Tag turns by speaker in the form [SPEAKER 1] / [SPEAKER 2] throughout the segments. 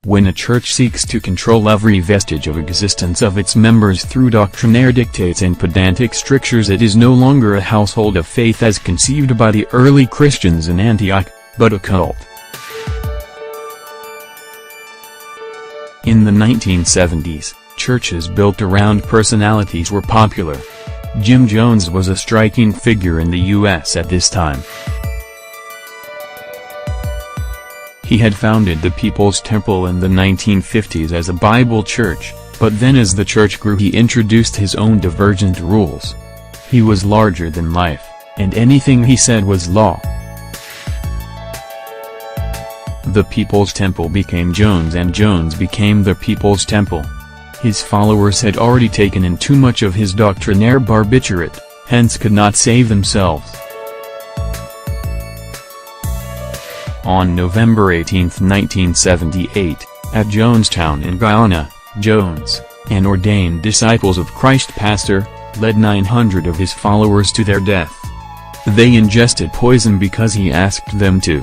[SPEAKER 1] When a church seeks to control every vestige of existence of its members through doctrinaire dictates and pedantic strictures, it is no longer a household of faith as conceived by the early Christians in Antioch, but a cult. In the 1970s, churches built around personalities were popular. Jim Jones was a striking figure in the U.S. at this time. He had founded the People's Temple in the 1950s as a Bible church, but then as the church grew he introduced his own divergent rules. He was larger than life, and anything he said was law. The People's Temple became Jones and Jones became the People's Temple. His followers had already taken in too much of his doctrinaire barbiturate, hence could not save themselves. On November 18, 1978, at Jonestown in Guyana, Jones, an ordained Disciples of Christ pastor, led 900 of his followers to their death. They ingested poison because he asked them to.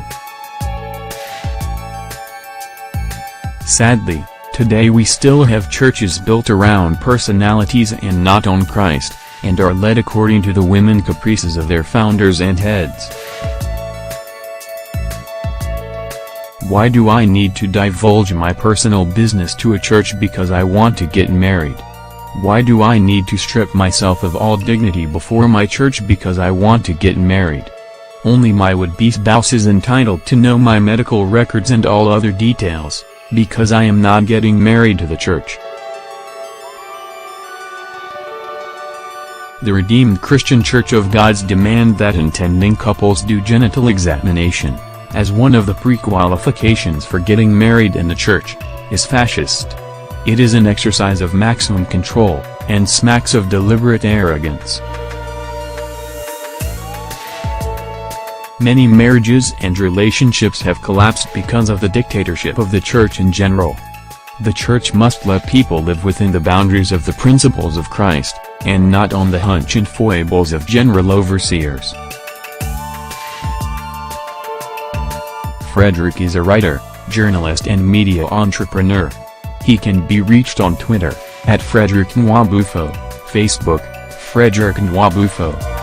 [SPEAKER 1] Sadly, today we still have churches built around personalities and not on Christ, and are led according to the whim and caprices of their founders and heads. Why do I need to divulge my personal business to a church because I want to get married? Why do I need to strip myself of all dignity before my church because I want to get married? Only my would-be spouse is entitled to know my medical records and all other details, because I am not getting married to the church. The Redeemed Christian Church of God's demand that intending couples do genital examination, as one of the pre-qualifications for getting married in the church, is fascist. It is an exercise of maximum control, and smacks of deliberate arrogance. Many marriages and relationships have collapsed because of the dictatorship of the church in general. The church must let people live within the boundaries of the principles of Christ, and not on the hunch and foibles of general overseers. Frederick is a writer, journalist and media entrepreneur. He can be reached on Twitter, @FrederickNwabufo, Facebook, Frederick Nwabufo.